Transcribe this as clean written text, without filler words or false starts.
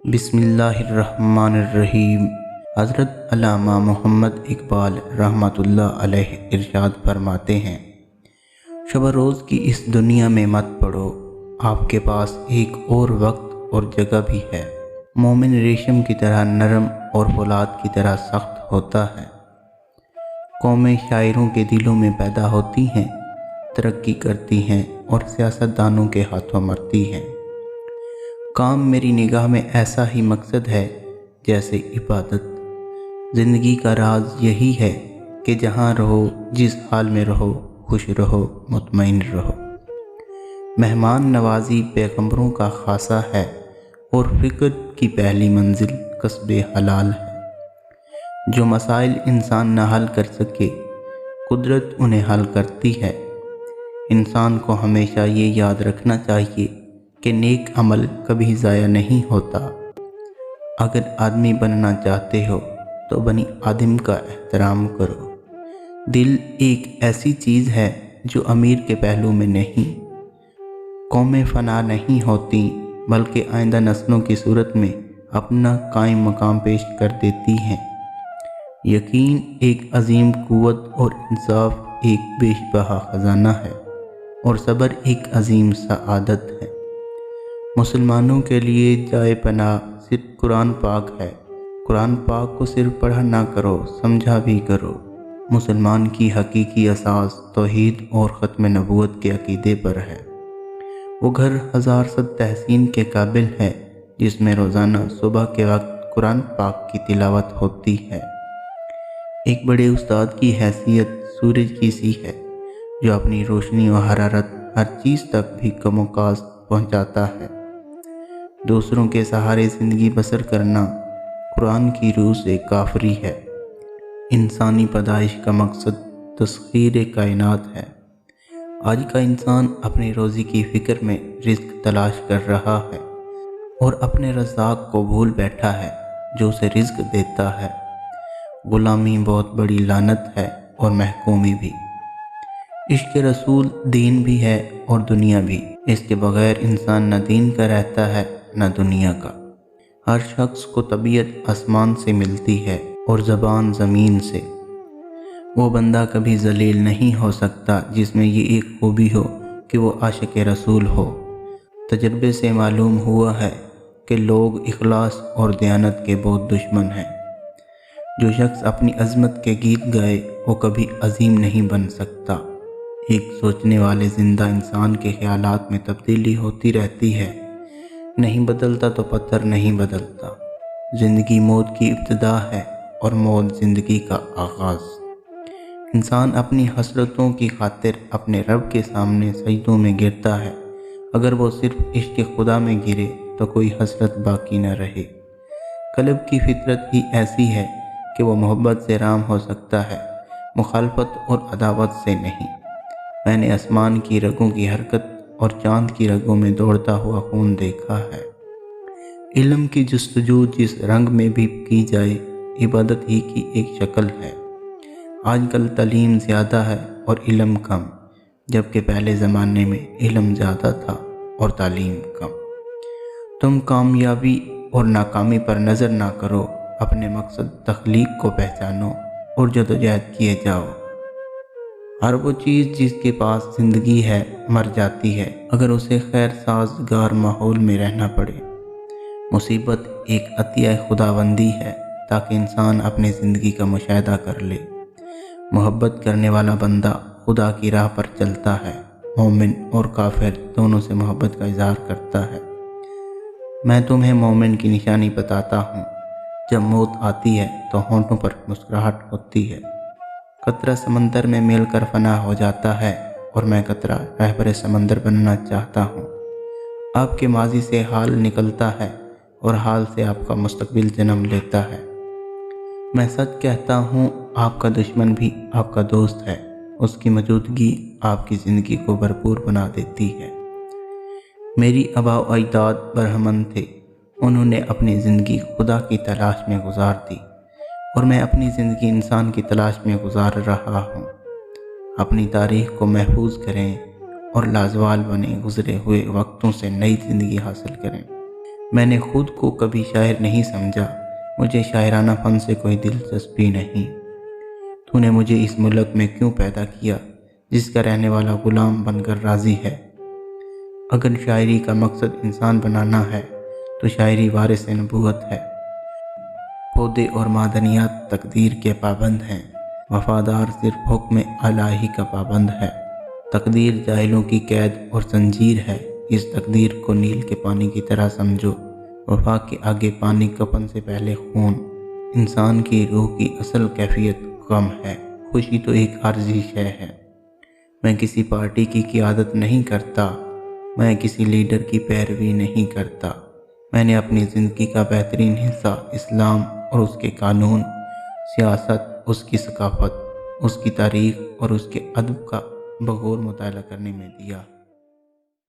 بسم اللہ الرحمن الرحیم۔ حضرت علامہ محمد اقبال رحمۃ اللہ علیہ ارشاد فرماتے ہیں، شب روز کی اس دنیا میں مت پڑو، آپ کے پاس ایک اور وقت اور جگہ بھی ہے۔ مومن ریشم کی طرح نرم اور فولاد کی طرح سخت ہوتا ہے۔ قومیں شاعروں کے دلوں میں پیدا ہوتی ہیں، ترقی کرتی ہیں اور سیاستدانوں کے ہاتھوں مرتی ہیں۔ کام میری نگاہ میں ایسا ہی مقصد ہے جیسے عبادت۔ زندگی کا راز یہی ہے کہ جہاں رہو، جس حال میں رہو، خوش رہو، مطمئن رہو۔ مہمان نوازی پیغمبروں کا خاصہ ہے اور فکر کی پہلی منزل کسب حلال ہے۔ جو مسائل انسان نہ حل کر سکے، قدرت انہیں حل کرتی ہے۔ انسان کو ہمیشہ یہ یاد رکھنا چاہیے کہ نیک عمل کبھی ضائع نہیں ہوتا۔ اگر آدمی بننا چاہتے ہو تو بنی آدم کا احترام کرو۔ دل ایک ایسی چیز ہے جو امیر کے پہلو میں نہیں۔ قومیں فنا نہیں ہوتی بلکہ آئندہ نسلوں کی صورت میں اپنا قائم مقام پیش کر دیتی ہیں۔ یقین ایک عظیم قوت اور انصاف ایک بیش بہا خزانہ ہے، اور صبر ایک عظیم سعادت ہے۔ مسلمانوں کے لیے جائے پناہ صرف قرآن پاک ہے۔ قرآن پاک کو صرف پڑھا نہ کرو، سمجھا بھی کرو۔ مسلمان کی حقیقی اساس توحید اور ختم نبوت کے عقیدے پر ہے۔ وہ گھر ہزار صد تحسین کے قابل ہے جس میں روزانہ صبح کے وقت قرآن پاک کی تلاوت ہوتی ہے۔ ایک بڑے استاد کی حیثیت سورج کی سی ہے جو اپنی روشنی و حرارت ہر چیز تک بھی کم و کاست پہنچاتا ہے۔ دوسروں کے سہارے زندگی بسر کرنا قرآن کی روح سے کافری ہے۔ انسانی پیدائش کا مقصد تسخیر کائنات ہے۔ آج کا انسان اپنی روزی کی فکر میں رزق تلاش کر رہا ہے اور اپنے رزاق کو بھول بیٹھا ہے جو اسے رزق دیتا ہے۔ غلامی بہت بڑی لعنت ہے اور محکومی بھی۔ عشق رسول دین بھی ہے اور دنیا بھی۔ اس کے بغیر انسان نہ دین کا رہتا ہے نہ دنیا کا۔ ہر شخص کو طبیعت آسمان سے ملتی ہے اور زبان زمین سے۔ وہ بندہ کبھی ذلیل نہیں ہو سکتا جس میں یہ ایک خوبی ہو کہ وہ عاشق رسول ہو۔ تجربے سے معلوم ہوا ہے کہ لوگ اخلاص اور دیانت کے بہت دشمن ہیں۔ جو شخص اپنی عظمت کے گیت گائے وہ کبھی عظیم نہیں بن سکتا۔ ایک سوچنے والے زندہ انسان کے خیالات میں تبدیلی ہوتی رہتی ہے۔ نہیں بدلتا تو پتھر نہیں بدلتا۔ زندگی موت کی ابتدا ہے اور موت زندگی کا آغاز۔ انسان اپنی حسرتوں کی خاطر اپنے رب کے سامنے سجدوں میں گرتا ہے۔ اگر وہ صرف عشق خدا میں گرے تو کوئی حسرت باقی نہ رہے۔ قلب کی فطرت ہی ایسی ہے کہ وہ محبت سے رام ہو سکتا ہے، مخالفت اور عداوت سے نہیں۔ میں نے آسمان کی رگوں کی حرکت اور چاند کی رگوں میں دوڑتا ہوا خون دیکھا ہے۔ علم کی جستجو جس رنگ میں بھی کی جائے، عبادت ہی کی ایک شکل ہے۔ آج کل تعلیم زیادہ ہے اور علم کم، جبکہ پہلے زمانے میں علم زیادہ تھا اور تعلیم کم۔ تم کامیابی اور ناکامی پر نظر نہ کرو، اپنے مقصد تخلیق کو پہچانو اور جدوجہد کیے جاؤ۔ ہر وہ چیز جس کے پاس زندگی ہے مر جاتی ہے اگر اسے خیر سازگار ماحول میں رہنا پڑے۔ مصیبت ایک عطیہ خداوندی ہے تاکہ انسان اپنی زندگی کا مشاہدہ کر لے۔ محبت کرنے والا بندہ خدا کی راہ پر چلتا ہے۔ مومن اور کافر دونوں سے محبت کا اظہار کرتا ہے۔ میں تمہیں مومن کی نشانی بتاتا ہوں، جب موت آتی ہے تو ہونٹوں پر مسکراہٹ ہوتی ہے۔ قطرہ سمندر میں مل کر فنا ہو جاتا ہے اور میں قطرہ رہبر سمندر بننا چاہتا ہوں۔ آپ کے ماضی سے حال نکلتا ہے اور حال سے آپ کا مستقبل جنم لیتا ہے۔ میں سچ کہتا ہوں، آپ کا دشمن بھی آپ کا دوست ہے۔ اس کی موجودگی آپ کی زندگی کو بھرپور بنا دیتی ہے۔ میری آباء و اجداد برہمن تھے، انہوں نے اپنی زندگی خدا کی تلاش میں گزار دی، اور میں اپنی زندگی انسان کی تلاش میں گزار رہا ہوں۔ اپنی تاریخ کو محفوظ کریں اور لازوال بنے گزرے ہوئے وقتوں سے نئی زندگی حاصل کریں۔ میں نے خود کو کبھی شاعر نہیں سمجھا، مجھے شاعرانہ فن سے کوئی دلچسپی نہیں۔ تو نے مجھے اس ملک میں کیوں پیدا کیا جس کا رہنے والا غلام بن کر راضی ہے؟ اگر شاعری کا مقصد انسان بنانا ہے تو شاعری وارث نبوت ہے۔ پودے اور معدنیات تقدیر کے پابند ہیں، وفادار صرف حکم الہی کا پابند ہے۔ تقدیر جاہلوں کی قید اور زنجیر ہے، اس تقدیر کو نیل کے پانی کی طرح سمجھو، وفا کے آگے پانی، کفن سے پہلے خون۔ انسان کی روح کی اصل کیفیت غم ہے، خوشی تو ایک عارضی شے ہے۔ میں کسی پارٹی کی قیادت نہیں کرتا، میں کسی لیڈر کی پیروی نہیں کرتا، میں نے اپنی زندگی کا بہترین حصہ اسلام اور اس کے قانون، سیاست، اس کی ثقافت، اس کی تاریخ اور اس کے ادب کا بغور مطالعہ کرنے میں دیا۔